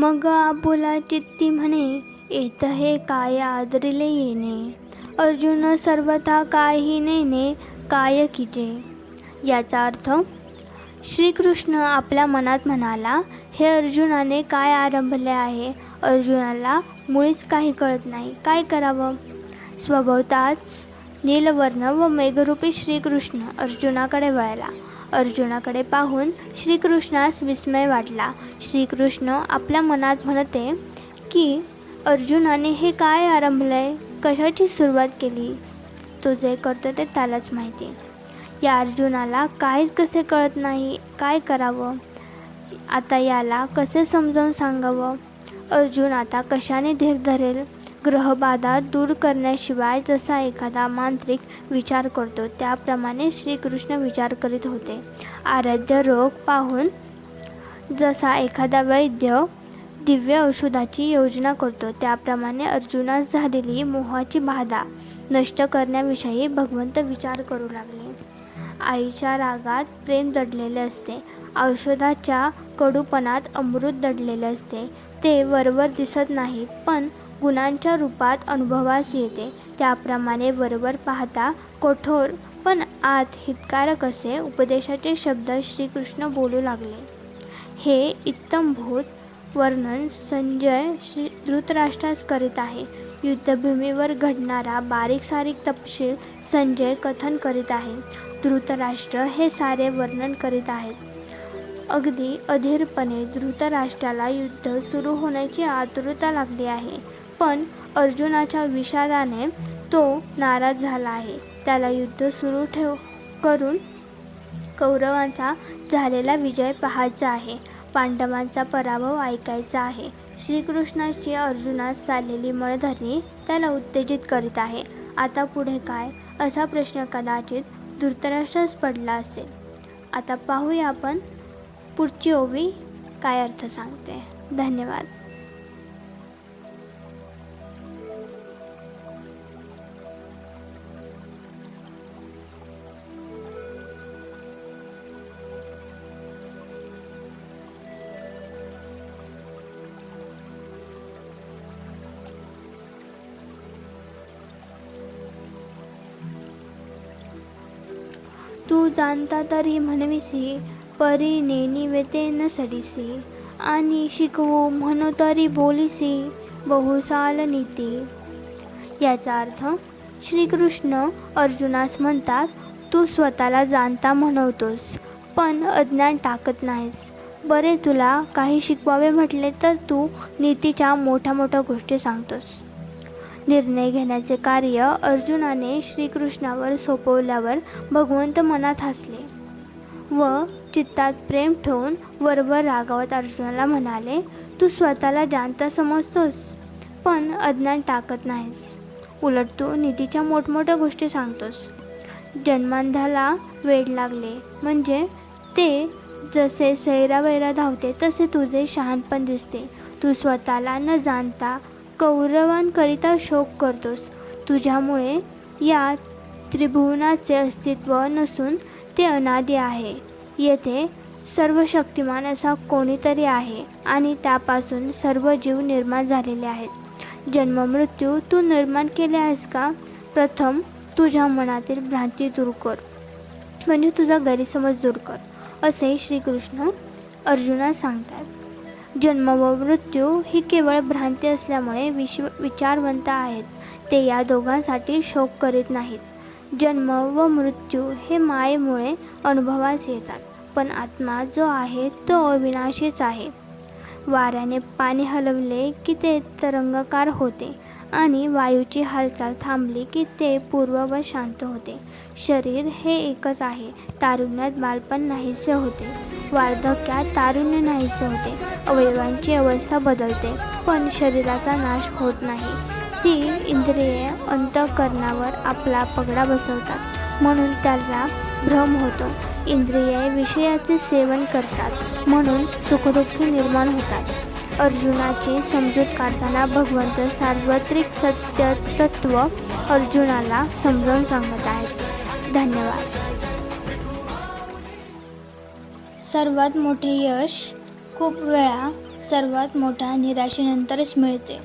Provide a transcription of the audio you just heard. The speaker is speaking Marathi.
मग आपुला चित्ती म्हणे, येत हे काय आदरिले येणे. अर्जुन सर्वथा काही नेणे काय कीजे. याचा अर्थ, श्रीकृष्ण आपल्या मनात म्हणाला, हे अर्जुनाने काय आरंभले आहे. अर्जुनाला मुळीच काही कळत नाही, काय करावं. स्वभावताच नीलवर्ण व मेघरूपी श्रीकृष्ण अर्जुनाकडे वळला. अर्जुनाकडे पाहून श्रीकृष्णास विस्मय वाटला. श्रीकृष्ण आपल्या मनात म्हणते की अर्जुनाने हे काय आरंभले, कशाची सुरुवात केली. तो जे करतो ते त्यालाच माहिती. या अर्जुनाला काहीच कसे कळत नाही, काय करावं. आता याला कसे समजावून सांगावं. अर्जुन आता कशाने धीर धरेल. ग्रहबाधा दूर करण्याशिवाय जसा एखादा मांत्रिक विचार करतो त्याप्रमाणे श्रीकृष्ण विचार करीत होते. आराध्य रोग पाहून जसा एखादा वैद्य दिव्य औषधाची योजना करतो त्याप्रमाणे अर्जुनास झालेली मोहाची बाधा नष्ट करण्याविषयी भगवंत विचार करू लागले. आईच्या रागात प्रेम दडलेले असते, औषधाच्या कडूपणात अमृत दडलेले असते. ते वरवर दिसत नाही पण गुणांच्या रूपात अनुभवास येते. त्याप्रमाणे वरवर पाहता कठोर पण आत हितकारक असे उपदेशाचे शब्द श्रीकृष्ण बोलू लागले. हे इत्थंभूत वर्णन संजय धृतराष्ट्रास करीत आहे. युद्धभूमीवर घडणारा बारीक सारीक तपशील संजय कथन करीत आहे. धृतराष्ट्र हे सारे वर्णन करीत आहेत. अगदी अधीरपणे धृतराष्ट्राला युद्ध सुरू होण्याची आतुरता लागली आहे. पण अर्जुनाच्या विषादाने तो नाराज झाला आहे. त्याला युद्ध सुरू करून कौरवांचा झालेला विजय पाहायचा आहे. पांडवांचा पराभव ऐकायचा आहे. श्रीकृष्णाची अर्जुनास चाललेली मनधरणी त्याला उत्तेजित करीत आहे. आता पुढे काय, असा प्रश्न कदाचित धृतराष्ट्रास पडला असेल. आता पाहूया आपण पुढची ओवी काय अर्थ सांगते. धन्यवाद. तू जाणता तरी म्हणविसी, परी नेनिवेते न सडिसी. आणि शिकवू म्हणू तरी बोलिसी, बहुसाल नीती. याचा अर्थ, श्रीकृष्ण अर्जुनास म्हणतात, तू स्वतःला जाणता म्हणवतोस पण अज्ञान टाकत नाहीस. बरे, तुला काही शिकवावे म्हटले तर तू नीतीच्या मोठ्या मोठ्या गोष्टी सांगतोस. निर्णय घेण्याचे कार्य अर्जुनाने श्रीकृष्णावर सोपवल्यावर भगवंत मनात हसले व चित्तात प्रेम ठेवून वरवर रागावत अर्जुनाला म्हणाले, तू स्वतःला जाणता समजतोस पण अज्ञान टाकत नाहीस. उलट तू नीतीच्या मोठमोठ्या गोष्टी सांगतोस. जन्मांधाला वेड लागले म्हणजे ते जसे सैरावैरा धावते तसे तुझे शहाणपण दिसते. तू स्वतःला न जाणता कौरवांकरिता शोक करतोस. तुझ्यामुळे या त्रिभुवनाचे अस्तित्व नसून ते अनादी आहे. येथे सर्वशक्तिमान असा कोणीतरी आहे आणि त्यापासून सर्व जीव निर्माण झालेले आहेत. जन्ममृत्यू तू निर्माण केले आहेस का? प्रथम तुझ्या मनातील भ्रांती दूर कर, म्हणजे तुझा गैरसमज दूर कर, असे श्रीकृष्ण अर्जुनास सांगतात. जन्म व मृत्यू ही केवळ भ्रांती असल्यामुळे विचारवंत आहेत. ते या दोघांसाठी शोक करीत नाहीत. जन्म व मृत्यू हे मायेमुळे अनुभवास येतात, पण आत्मा जो आहे तो अविनाशीच आहे. वाऱ्याने पाणी हलवले की ते तरंगाकार होते आणि वायूची हालचाल थांबली की ते पूर्ववत शांत होते. शरीर हे एकच आहे. तारुण्यात बालपण नाहीसे होते, वार्धक्यात तारुण्य नाहीसे होते. अवयवांची अवस्था बदलते पण शरीराचा नाश होत नाही. ती इंद्रिये अंतःकरणावर आपला पगडा बसवतात म्हणून त्याला भ्रम होतो. इंद्रिये विषयाचे सेवन करतात म्हणून सुखदुःख निर्माण होतात. अर्जुनाची समजूत काढताना भगवंत सार्वत्रिक सत्य तत्व अर्जुनाला समजावून सांगत आहेत. धन्यवाद. सर्वात मोठे यश खूप वेळा सर्वात मोठ्या निराशेनंतरच मिळते.